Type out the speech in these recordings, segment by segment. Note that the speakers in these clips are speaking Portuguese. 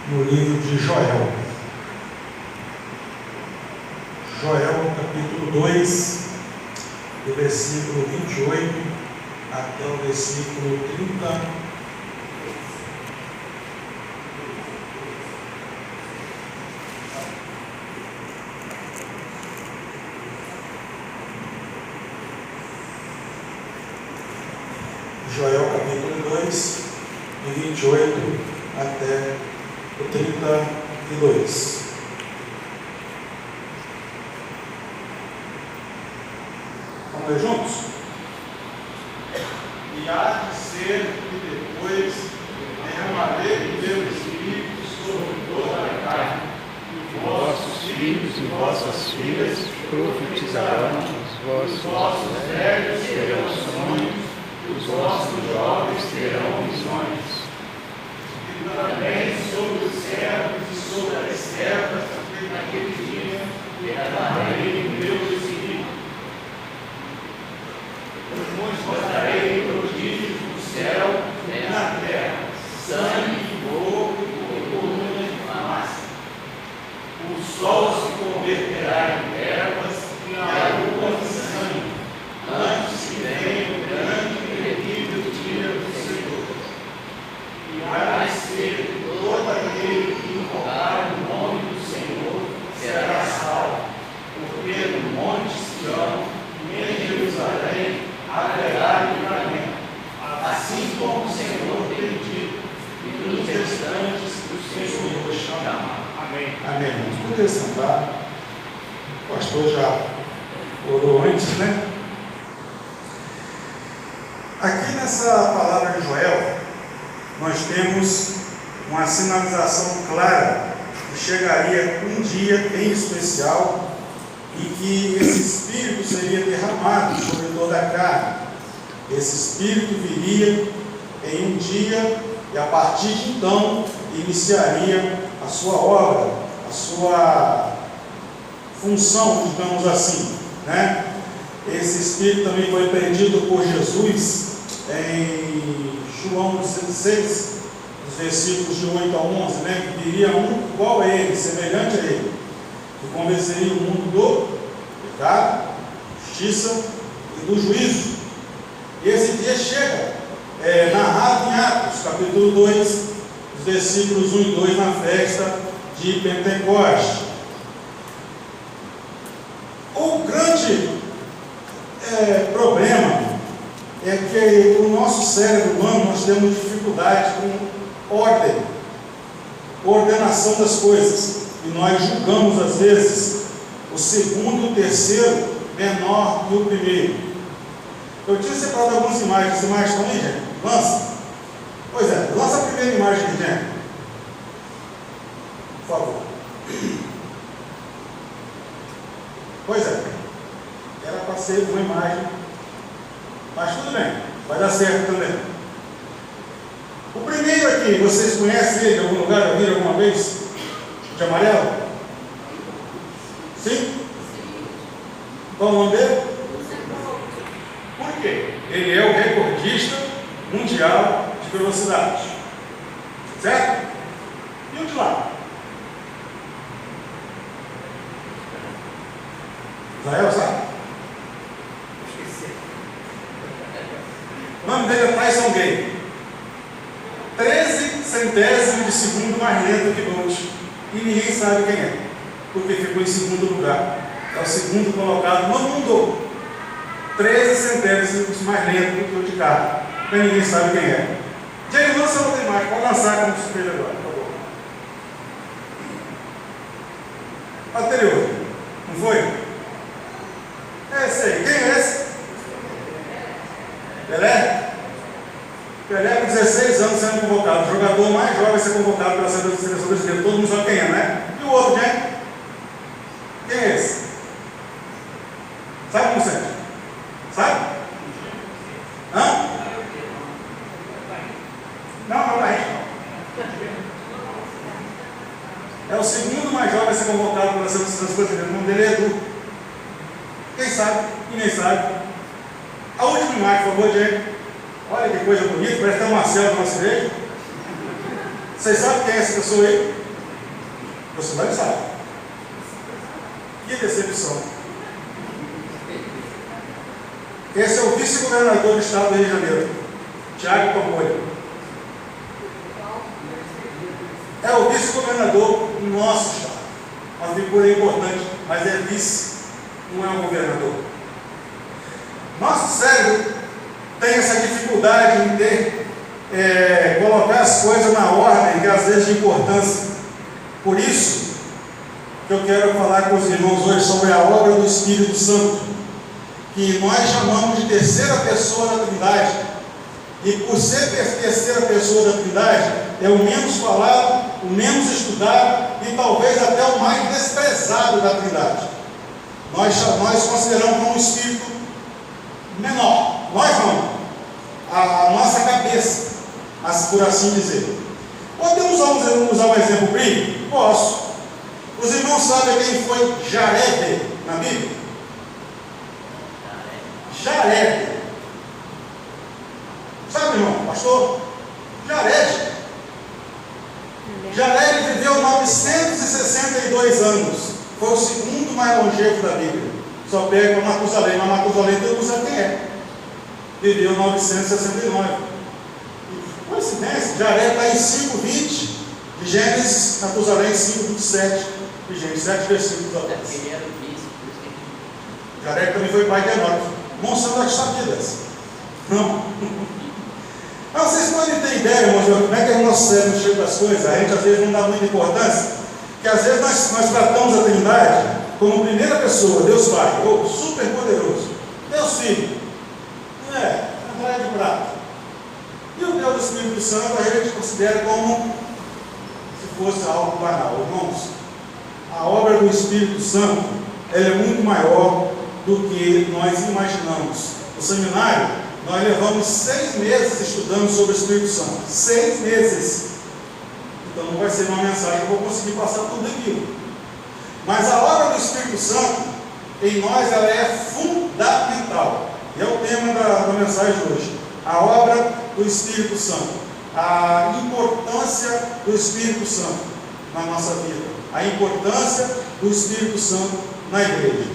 no livro de Joel. Joel, capítulo 2, do versículo 28 até o versículo 30. Joel capítulo 2, de 28 até o 32. Vamos ler juntos? E há de ser que depois derramarei o meu Espírito sobre toda a carne, E vossos filhos e vossas filhas profetizarão, os vossos velhos terão sonhos, os vossos jovens terão visões. e também sobre os servos e sobre as servas, naquele dia derramarei o meu Espírito. Mostrarei prodígios no céu e na terra, sangue, fogo e coluna de fumaça. O sol se converterá em ervas e a lua em sangue, antes que venha o grande e terrível dia do Senhor. E há de ser que todo aquele que invocar o nome do Senhor será salvo, porque no monte Sião e em Jerusalém haverá livramento, assim como o Senhor tem dito, e nos restantes do Senhor chama. Amém. Amém, irmãos. Poder sentar. O pastor já orou antes, né? Aqui nessa palavra de Joel, nós temos uma sinalização clara que chegaria um dia em especial e que esse Espírito seria derramado sobre toda a carne. Esse Espírito viria em um dia e a partir de então iniciaria a sua obra, a sua função, digamos assim, né? Esse Espírito também foi pedido por Jesus em João 16, dos versículos de 8 a 11, né? Que viria um igual a ele, semelhante a ele, que convenceria o mundo do pecado, justiça e do juízo. E esse dia chega, narrado em Atos, capítulo 2, os versículos 1 e 2, na festa de Pentecoste. O grande problema é que o nosso cérebro humano, nós temos dificuldade com ordem, ordenação das coisas, e nós julgamos às vezes o segundo e o terceiro menor que o primeiro. Eu tinha separado algumas imagens. As imagens estão aí, gente? Lança. Pois é, lança a primeira imagem aqui, gente. Por favor. Pois é. Era para ser uma imagem. Mas tudo bem. Vai dar certo também. O primeiro aqui, vocês conhecem ele de algum lugar? Já viram alguma vez? De amarelo? Sim? Qual o nome dele? Por quê? Ele é o recordista mundial de velocidade. Certo? E o de lá? Israel, sabe? O nome dele é Tyson Gay. 13 centésimos de segundo mais lento que Bolt. E ninguém sabe quem é, porque ficou em segundo lugar. É o segundo colocado no mundo. 13 centésimos mais lento do que o de carro. Mas ninguém sabe quem é. Diego, lança outra imagem. Pode lançar como se fez agora, por favor. Anterior. Não foi? É esse aí. Quem é esse? Pelé? Pelé com 16 anos sendo convocado. O jogador mais jovem a ser convocado pela seleção brasileira. Todo mundo sabe quem é, né? E o outro, quem? Quem é esse? Sabe como sente? Sabe? Hã? Não, não é não. É o segundo mais jovem a ser convocado pela seleção brasileira. O nome dele é Edu. Quem sabe? Ninguém sabe. A última imagem, por favor, Diego. Olha que coisa bonita, parece até uma célula de uma cerveja. Vocês sabem quem é essa pessoa aí? Você vai saber. Que decepção. Esse é o vice-governador do estado do Rio de Janeiro, Tiago Pampolha. É o vice-governador do nosso estado. Uma figura importante, mas é vice, não é um governador. Nosso cérebro tem essa dificuldade em colocar as coisas na ordem, que às vezes de importância. Por isso que eu quero falar com os irmãos hoje sobre a obra do Espírito Santo, que nós chamamos de terceira pessoa da Trindade. E por ser terceira pessoa da Trindade, é o menos falado, o menos estudado e talvez até o mais desprezado da Trindade. Nós consideramos como um espírito menor. Nós não. A nossa cabeça, por assim dizer. Podemos usar um exemplo bíblico? Posso. Os irmãos sabem quem foi Jarebe na Bíblia? Jarebe. Sabe, irmão, pastor? Jarebe. Jarebe viveu 962 anos. Foi o segundo mais longevo da Bíblia. Só pega Matusalém, mas Matusalém todo mundo sabe quem é. Viveu 969. Coincidência, Jarebe está em 5:20 de Gênesis, Matusalém 5:27 de Gênesis, 7 versículos atrás. Jarebe também foi pai de Enoque. Monsanto das sabidas. Não. Mas vocês podem ter ideia, irmãos, como é que o nosso cérebro chega das coisas? A gente às vezes não dá muita importância, que às vezes nós tratamos a Trindade como primeira pessoa, Deus Pai, ou super poderoso, Deus Filho, André de Prata. E o Deus do Espírito Santo a gente considera como se fosse algo banal. Irmãos, a obra do Espírito Santo ela é muito maior do que nós imaginamos. No seminário, nós levamos 6 meses estudando sobre o Espírito Santo. 6 meses. Então não vai ser uma mensagem que eu vou conseguir passar tudo aquilo. Mas a obra do Espírito Santo, em nós, ela é fundamental. E é o tema da mensagem de hoje. A obra do Espírito Santo. A importância do Espírito Santo na nossa vida. A importância do Espírito Santo na igreja.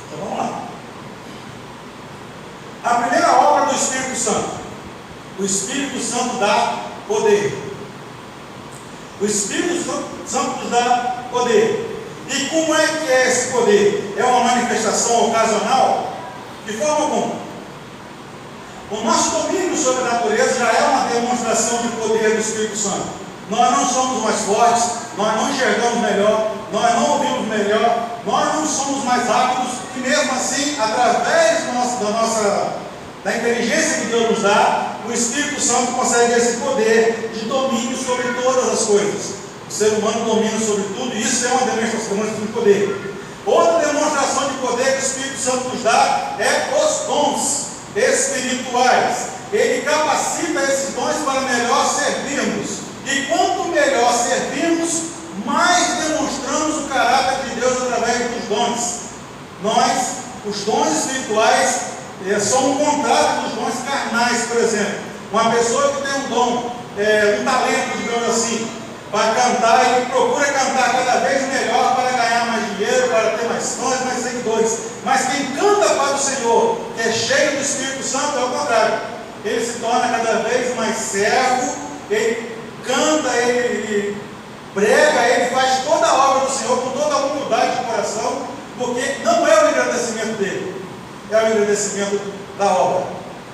Então vamos lá. A primeira obra do Espírito Santo. O Espírito Santo dá poder. O Espírito Santo nos dá poder. E como é que é esse poder? É uma manifestação ocasional? De forma alguma. O nosso domínio sobre a natureza já é uma demonstração de poder do Espírito Santo. Nós não somos mais fortes, nós não enxergamos melhor, nós não ouvimos melhor, nós não somos mais rápidos, e mesmo assim, através da inteligência que Deus nos dá, o Espírito Santo consegue esse poder de domínio sobre todas as coisas. O ser humano domina sobre tudo, e isso é uma demonstração de poder. Outra demonstração de poder que o Espírito Santo nos dá é os dons espirituais. Ele capacita esses dons para melhor servirmos. E quanto melhor servimos, mais demonstramos o caráter de Deus através dos dons. Os dons espirituais são o contrário dos dons carnais, por exemplo. Uma pessoa que tem um dom, um talento, digamos assim, para cantar, ele procura cantar cada vez melhor para ganhar mais dinheiro, para ter mais fãs, mais seguidores. Mas quem canta para o Senhor, que é cheio do Espírito Santo, é o contrário. Ele se torna cada vez mais servo, ele canta, ele prega, ele faz toda a obra do Senhor com toda a humildade de coração, porque não é o agradecimento dele, é o agradecimento da obra.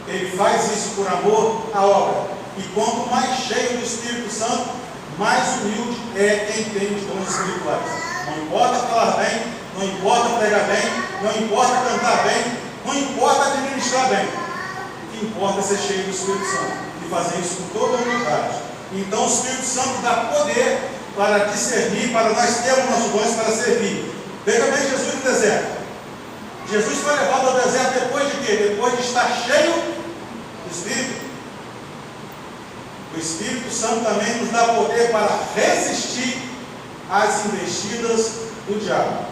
Ele faz isso por amor à obra. E quanto mais cheio do Espírito Santo, mais humilde é quem tem os dons espirituais. Não importa falar bem, não importa pregar bem, não importa cantar bem, não importa administrar bem. O que importa é ser cheio do Espírito Santo e fazer isso com toda a humildade. Então o Espírito Santo dá poder para discernir, para nós termos nossos dons para servir. Veja bem Jesus no deserto. Jesus foi levado ao deserto depois de quê? Depois de estar cheio do Espírito. O Espírito Santo também nos dá poder para resistir às investidas do diabo.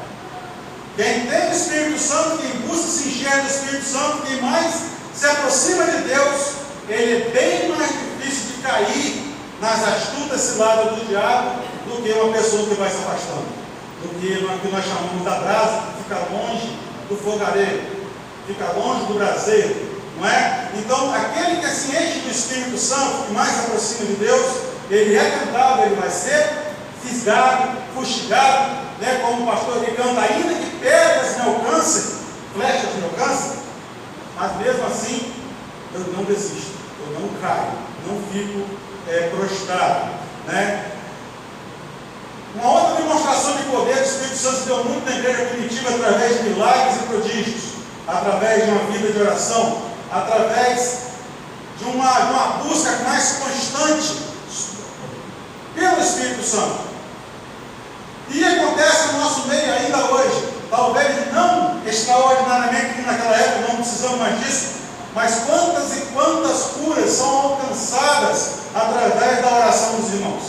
Quem tem o Espírito Santo, quem busca se encher do Espírito Santo, quem mais se aproxima aproxima de Deus, ele é bem mais difícil de cair nas astutas ciladas do diabo do que uma pessoa que vai se afastando, do que o que nós chamamos da brasa, que fica longe do fogareiro, fica longe do braseiro, não é? Então, aquele que se enche do Espírito Santo, que mais se aproxima de Deus, ele é tentado, ele vai ser fisgado, fustigado, né? Como o pastor que canta, ainda que pedras me alcancem, flechas me alcancem, mas mesmo assim, eu não desisto, eu não caio, não fico prostrado, né? Uma outra demonstração de poder do Espírito Santo se deu muito na igreja primitiva através de milagres e prodígios, através de uma vida de oração, através de uma busca mais constante pelo Espírito Santo. E acontece no nosso meio ainda hoje, talvez não extraordinariamente como naquela época, não precisamos mais disso, mas quantas e quantas curas são alcançadas através da oração dos irmãos.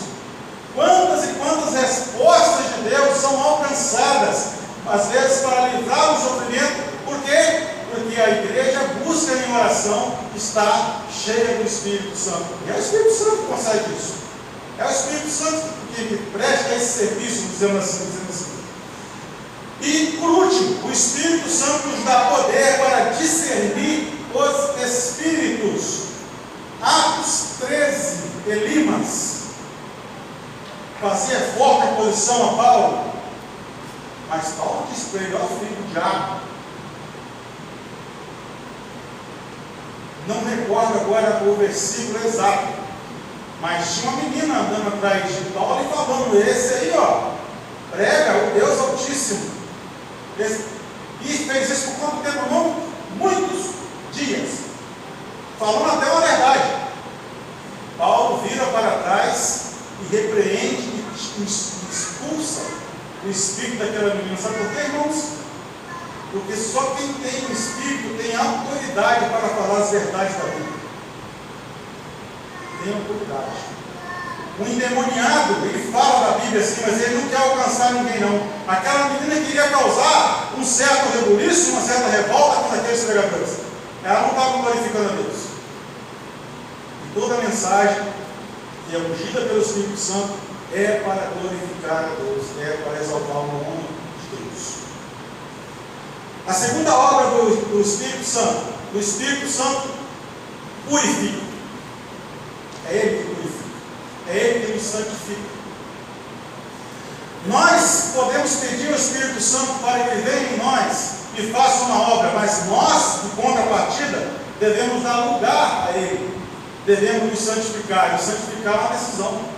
Quantas e quantas respostas de Deus são alcançadas, às vezes para livrar o sofrimento. Por quê? Porque a igreja busca em oração estar cheia do Espírito Santo. E é o Espírito Santo que consegue isso. É o Espírito Santo que presta esse serviço, dizendo assim. E por último, o Espírito Santo nos dá poder para discernir os Espíritos. Atos 13, Elimas fazia forte oposição a Paulo, mas Paulo disse para ele: ó filho do diabo. Não recordo agora o versículo exato, mas tinha uma menina andando atrás de Paulo e falando: esse aí, ó, prega o Deus Altíssimo. E fez isso por quanto tempo? Não? Muitos dias, falando até uma verdade. Paulo vira para trás e repreende e expulsa o espírito daquela menina. Sabe por quê, irmãos? Porque só quem tem o Espírito tem autoridade para falar as verdades da Bíblia. Tem autoridade. O endemoniado, ele fala da Bíblia assim, mas ele não quer alcançar ninguém não. Aquela menina queria causar um certo rebuliço, uma certa revolta com aqueles pregadores. Ela não estava glorificando a Deus. E toda a mensagem que é ungida pelo Espírito Santo é para glorificar a Deus, é para exaltar o nome de Deus. A segunda obra do Espírito Santo, o Espírito Santo purifica. É Ele que purifica. É Ele que nos santifica. Nós podemos pedir ao Espírito Santo para que venha em nós e faça uma obra, mas nós, em contrapartida, devemos dar lugar a Ele. Devemos nos santificar. E santificar é uma decisão.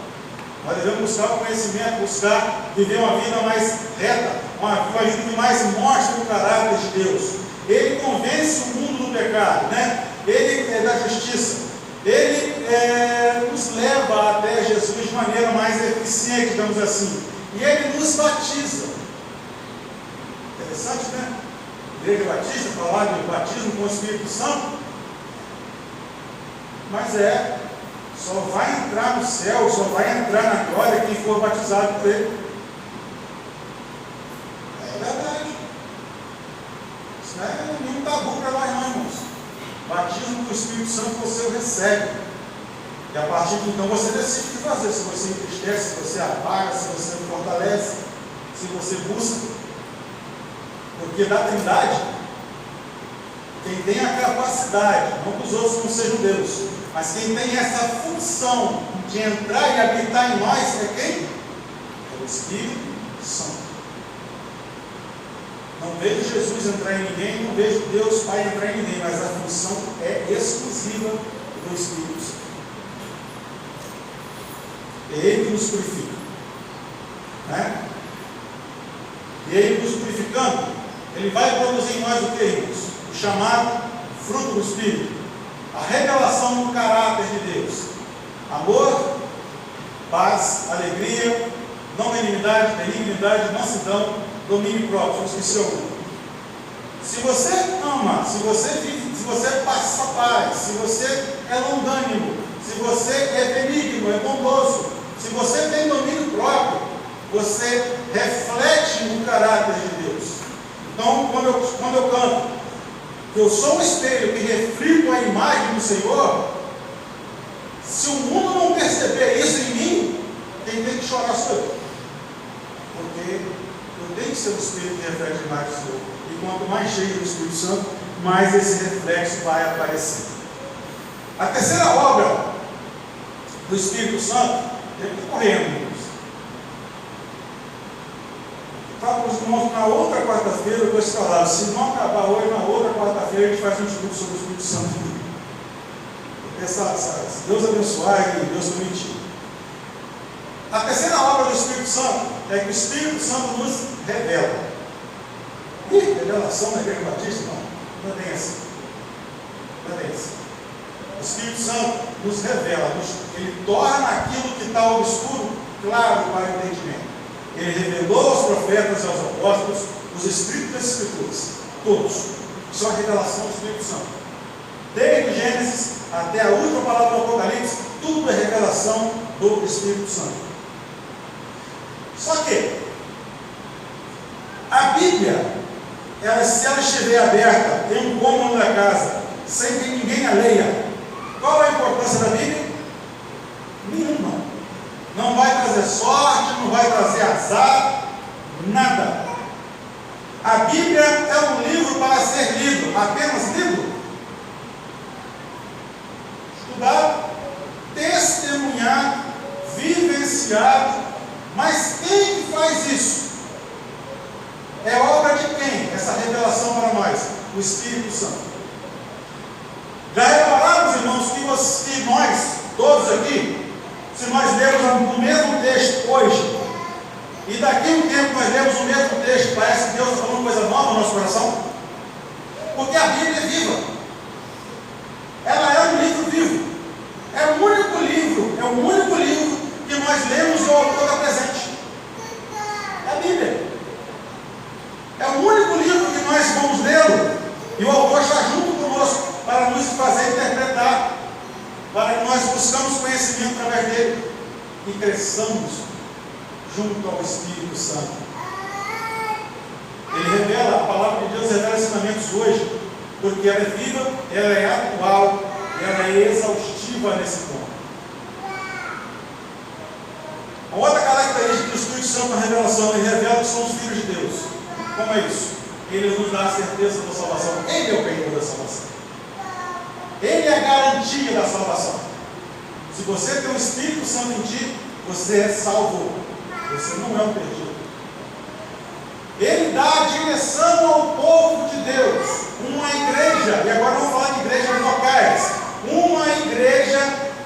Nós devemos buscar o conhecimento, buscar viver uma vida mais reta, uma vida que mais mostre o caráter de Deus. Ele convence o mundo do pecado, né? Ele é da justiça. Ele nos leva até Jesus de maneira mais eficiente, digamos assim. E Ele nos batiza. Interessante, né? Igreja Batista, falar de batismo com o Espírito Santo. Mas só vai entrar no céu, só vai entrar na glória quem for batizado por Ele. É verdade. Isso não é nenhum tabu para nós, não, irmãos. Batismo com o Espírito Santo você o recebe. E a partir de então você decide o que fazer. Se você entristece, se você apaga, se você fortalece, se você busca. Porque da Trindade, quem tem a capacidade, não que os outros não sejam Deus, mas quem tem essa função de entrar e habitar em nós é quem? É o Espírito Santo. Não vejo Jesus entrar em ninguém, não vejo Deus Pai entrar em ninguém, mas a função é exclusiva do Espírito Santo. É Ele que nos purifica, né? E Ele nos purificando, Ele vai produzir em nós o que, irmãos? O chamado fruto do Espírito, a revelação do caráter de Deus: amor, paz, alegria, longanimidade, benignidade, mansidão, domínio próprio. Esqueci algum. Se você ama, se você vive, se você passa paz, se você é longânimo, se você é benigno, é bondoso, se você tem domínio próprio, você reflete o caráter de Deus. Então, quando eu canto, eu sou um espelho que reflito a imagem reflete mais do Senhor. E quanto mais cheio do Espírito Santo, mais esse reflexo vai aparecer. A terceira obra do Espírito Santo, eu estou correndo, irmãos. Falo para os irmãos, na outra quarta-feira eu vou escalar. Se não acabar hoje, na outra quarta-feira a gente faz um estudo sobre o Espírito Santo. Deus abençoar e Deus permitir. A terceira obra do Espírito Santo é que o Espírito Santo nos revela. Revelação na Igreja Batista? Não é bem assim. Não é bem assim. O Espírito Santo nos revela, ele torna aquilo que está obscuro claro para o entendimento. Ele revelou aos profetas e aos apóstolos os escritos das Escrituras, todos. Isso é uma revelação do Espírito Santo. Desde o Gênesis até a última palavra do Apocalipse, tudo é revelação do Espírito Santo. Só que a Bíblia, se ela estiver aberta em um cômodo da casa, sem que ninguém a leia, qual é a importância da Bíblia? Nenhuma. Não vai trazer sorte, não vai trazer azar, nada. A Bíblia é um livro para ser lido, apenas lido. Estudado, testemunhado, vivenciado. Mas quem que faz isso? É obra de quem? Essa revelação para nós? O Espírito Santo. Já reparamos, irmãos, que nós, todos aqui, se nós lermos o mesmo texto hoje, e daqui a um tempo nós lemos o mesmo texto, parece que Deus está falando coisa nova no nosso coração? Porque a Bíblia é viva. Ela é um livro vivo. É o único livro que nós lemos e o autor está presente. É a Bíblia. É o único livro que nós vamos lê-lo e o autor está junto conosco para nos fazer interpretar, para que nós buscamos conhecimento através dele e cresçamos junto ao Espírito Santo. Ele revela, a palavra de Deus revela ensinamentos hoje, porque ela é viva, ela é atual, ela é exaustiva nesse ponto. A outra característica do Espírito Santo na revelação, ele revela que somos filhos de Deus. Como é isso? Ele nos dá a certeza da salvação. Ele é o penhor da salvação. Ele é a garantia da salvação. Se você tem o Espírito Santo em ti, você é salvo. Você não é um perdido. Ele dá a direção ao povo de Deus. Uma igreja, e agora vamos falar de igrejas locais. Uma igreja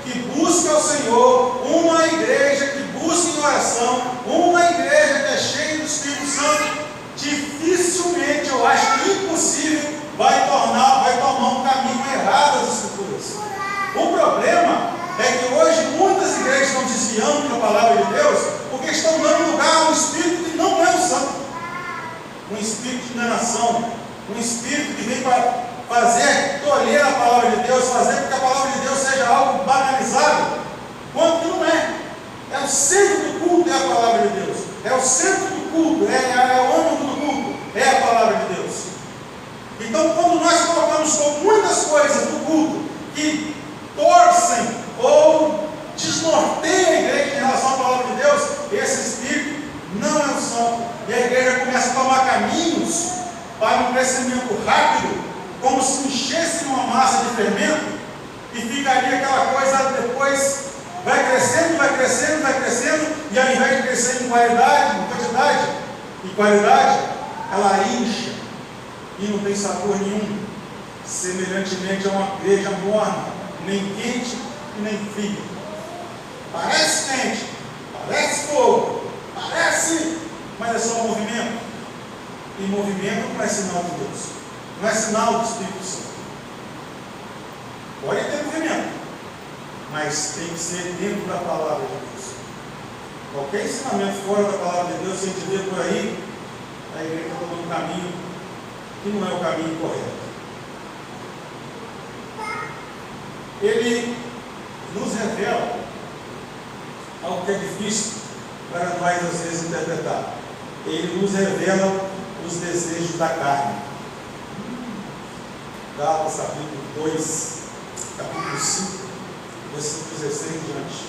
que busca o Senhor, uma igreja que busca em oração, uma igreja que é cheia do Espírito Santo, dificilmente, eu acho que impossível, vai tomar um caminho errado das Escrituras. O problema é que hoje muitas igrejas estão desviando da palavra de Deus, porque estão dando lugar a um Espírito que não é o Santo. Um espírito de enganação, um espírito que vem para fazer tolher a palavra de Deus, fazer com que a palavra de Deus seja algo banalizado, quando que não é. É o centro do culto, é a palavra de Deus. É o centro do culto, é o âmago do culto, é a palavra de Deus. Então, quando nós colocamos com muitas coisas do culto que torcem ou desnorteiam a igreja em relação à palavra de Deus, esse espírito não é o santo. E a igreja começa a tomar caminhos para um crescimento rápido, como se enchesse uma massa de fermento, e ficaria aquela coisa depois, vai crescendo, e ao invés de crescer em qualidade, em quantidade e qualidade, ela incha e não tem sabor nenhum, semelhantemente a uma igreja morna, nem quente e nem fria. Parece quente, parece fogo, mas é só um movimento. E movimento não é sinal de Deus, não é sinal do Espírito Santo. Pode ter movimento, mas tem que ser dentro da palavra de Deus. Qualquer ensinamento fora da palavra de Deus, se a gente vê por aí, a igreja está tomando um caminho que não é o caminho correto. Ele nos revela algo que é difícil para nós às vezes interpretar. Ele nos revela os desejos da carne. Gálatas capítulo 2, capítulo 5, versículo 16 em diante.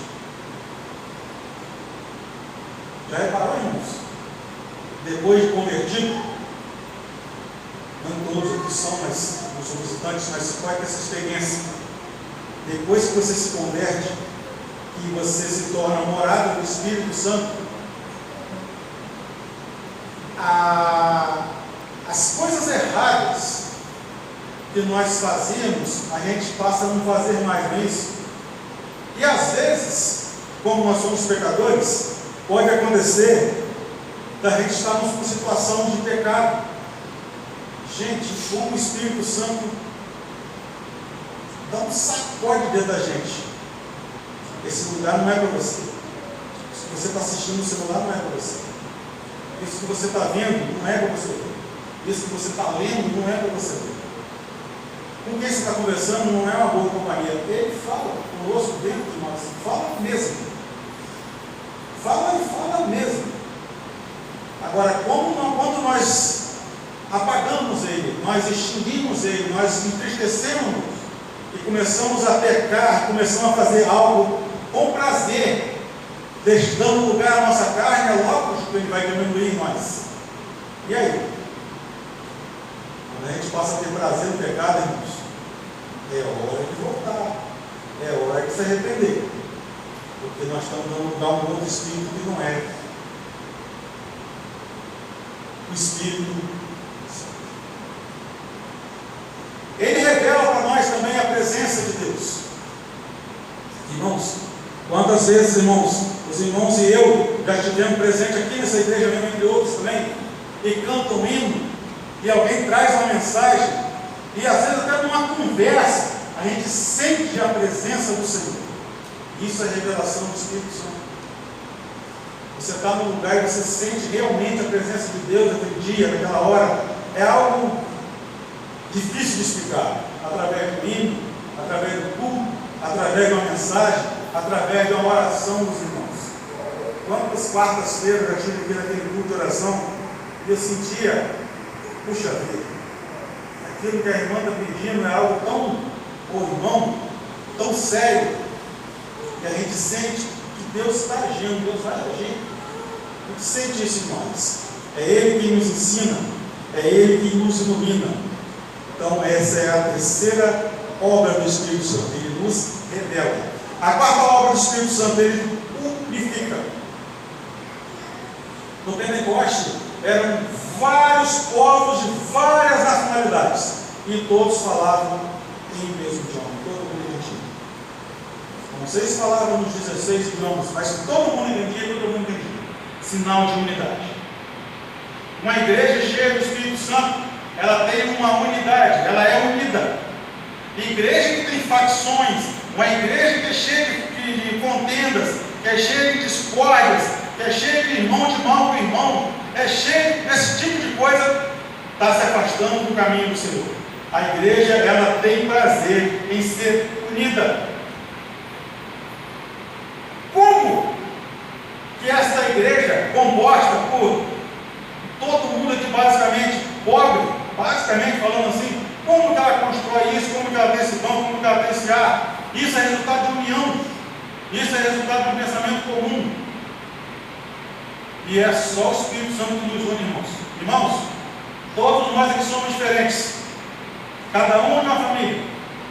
Já reparou, irmãos? Depois de convertido, todos aqui são, mas não são visitantes, mas você pode ter essa experiência. Depois que você se converte, que você se torna morada do Espírito Santo, as coisas erradas que nós fazíamos, a gente passa a não fazer mais, não é isso? E às vezes, como nós somos pecadores, pode acontecer da gente estarmos com situação de pecado. Gente, como o Espírito Santo dá um sacode dentro da gente. Esse lugar não é para você. Isso que você está assistindo no celular não é para você. Isso que você está vendo não é para você ver. Isso que você está lendo não é para você ver. Com quem você está conversando não é uma boa companhia. Ele fala conosco dentro de nós. Fala mesmo. Fala e fala mesmo. Agora, quando nós apagamos ele, nós extinguimos ele, nós entristecemos e começamos a pecar, começamos a fazer algo com prazer, dando lugar à nossa carne, é lógico que ele vai diminuir em nós. E aí? Quando a gente passa a ter prazer no pecado, irmãos, é hora de voltar, é hora de se arrepender, porque nós estamos dando lugar a um outro espírito que não é o Espírito. Ele revela para nós também a presença de Deus. Irmãos, quantas vezes, irmãos, os irmãos e eu já estivemos presentes aqui nessa igreja, mesmo entre outros também, e cantam um hino, e alguém traz uma mensagem, e às vezes até numa conversa, a gente sente a presença do Senhor. Isso é revelação do Espírito Santo. Você está no lugar e você sente realmente a presença de Deus naquele dia, naquela hora. É algo difícil de explicar, através do hino, através do culto, através de uma mensagem, através de uma oração dos irmãos. Quantas quartas-feiras eu estive aqui naquele culto de oração e eu sentia, puxa vida, aquilo que a irmã está pedindo é algo tão, ou irmão, tão sério, que a gente sente que Deus está agindo, Deus vai agir. A gente sente isso em nós. É Ele quem nos ensina, é Ele quem nos ilumina. Então essa é a terceira obra do Espírito Santo, ele nos revela. A quarta obra do Espírito Santo, ele purifica. No Pentecoste eram vários povos de várias nacionalidades e todos falavam em mesmo idioma, todo mundo entendia. Não sei se falavam nos 16 idiomas, mas todo mundo entendia, todo mundo entendia. Sinal de unidade. Uma igreja cheia do Espírito Santo, ela tem uma unidade, ela é unida. Igreja que tem facções, uma igreja que é cheia de contendas, que é cheia de discórdias, que é cheia de irmão de mal com irmão, é cheia desse tipo de coisa, está se afastando do caminho do Senhor. A igreja, ela tem prazer em ser unida. Como que essa igreja, composta por todo mundo aqui basicamente pobre, basicamente falando assim, como que ela constrói isso, como que ela tem esse dom, como que ela tem esse ar? Isso é resultado de união, isso é resultado de um pensamento comum. E é só o Espírito Santo que nos une, irmãos. Irmãos, todos nós aqui somos diferentes, cada um de uma família,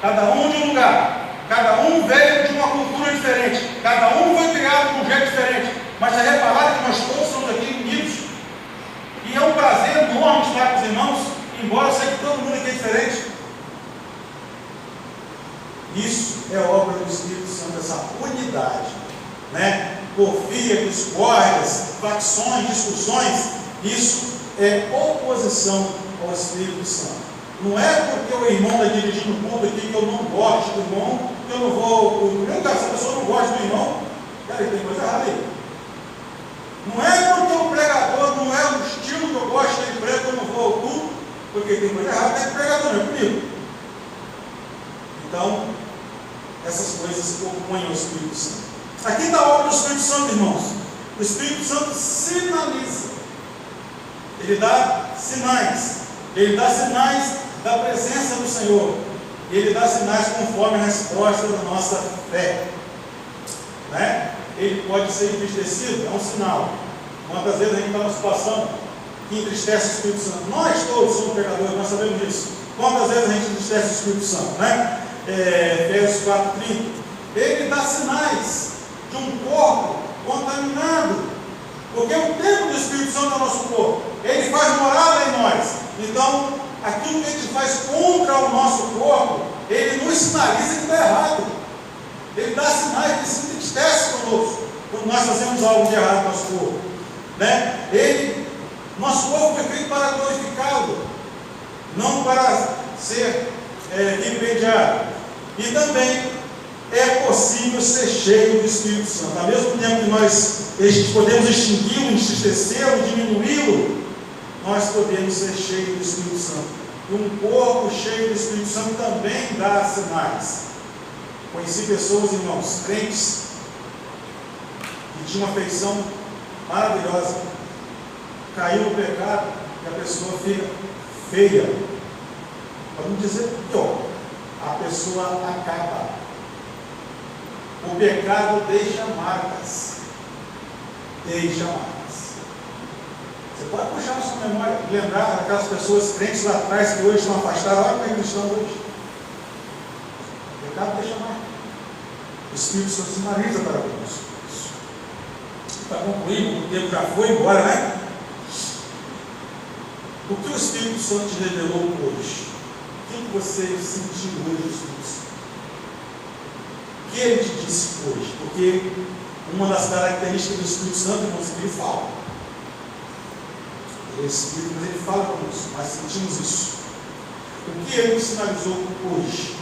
cada um de um lugar, cada um veio de uma cultura diferente, cada um foi criado de um jeito diferente, mas é reparado que nós todos somos aqui unidos. E é um prazer enorme estar com os irmãos, embora eu sei que todo mundo aqui é diferente. Isso é obra do Espírito Santo, essa unidade, né? Porfia, discórdias, facções, discussões, isso é oposição ao Espírito Santo. Não é porque o irmão está dirigindo o culto aqui que eu não gosto do irmão, que eu não vou. Mesmo que essa pessoa não gosta do irmão, cara, tem coisa errada aí. Não é porque o pregador não é o estilo que eu gosto de prega que eu não vou ao culto, porque tem coisa errada, tem pregador, não é comigo. Então, essas coisas opõem ao Espírito Santo. Aqui está a obra do Espírito Santo, irmãos. O Espírito Santo sinaliza. Ele dá sinais. Ele dá sinais da presença do Senhor. Ele dá sinais conforme a resposta da nossa fé. Né? Ele pode ser entristecido, é um sinal. Quantas vezes a gente está numa situação que entristece o Espírito Santo. Nós todos somos pecadores, nós sabemos disso. Quantas vezes a gente entristece o Espírito Santo, né? Efésios 4:30. Ele dá sinais de um corpo contaminado, porque o templo do Espírito Santo é o nosso corpo. Ele faz morada em nós. Então, aquilo que a gente faz contra o nosso corpo, ele nos sinaliza que está errado. Ele dá sinais, ele se entristece conosco quando nós fazemos algo de errado no nosso corpo, né? Nosso corpo foi feito para glorificá-lo, não para ser vilipendiado. E também é possível ser cheio do Espírito Santo. Ao mesmo tempo que nós podemos extingui-lo, entristecê-lo, diminuí-lo, nós podemos ser cheios do Espírito Santo. E um corpo cheio do Espírito Santo também dá sinais. Conheci pessoas, irmãos, crentes, que tinham uma feição maravilhosa, caiu no pecado e a pessoa fica feia. Para não dizer pior, a pessoa acaba. O pecado deixa marcas. Deixa marcas. Você pode puxar na sua memória, lembrar daquelas pessoas crentes lá atrás que hoje estão afastadas. Olha como é que eles estão hoje. O pecado deixa marcas. O Espírito Santo sinaliza para nós. Para concluir, o tempo já foi embora, né? O que o Espírito Santo te revelou hoje? O que você sentiu hoje do Espírito Santo? O que ele te disse hoje? Porque uma das características do Espírito Santo, irmãos, é que ele fala. Ele é Espírito, mas ele fala conosco. Nós sentimos isso. O que ele te sinalizou hoje?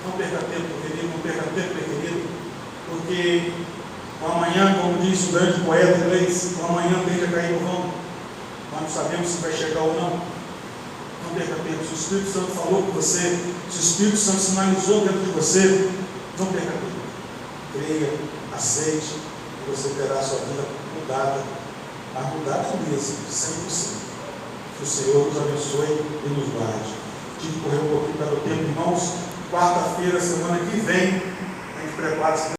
Não perca tempo, querido, não perca tempo, querido, porque o amanhã, como diz o grande poeta inglês, o amanhã tende a cair no vão. Nós não sabemos se vai chegar ou não. Não perca tempo. Se o Espírito Santo falou com você, se o Espírito Santo sinalizou dentro de você, não perca tempo. Creia, aceite, e você terá a sua vida mudada. Mas mudada mesmo, 100%. Que o Senhor nos abençoe e nos guarde. Tive que correr um pouquinho pelo tempo, irmãos. Quarta-feira, semana que vem, a gente prepara-se.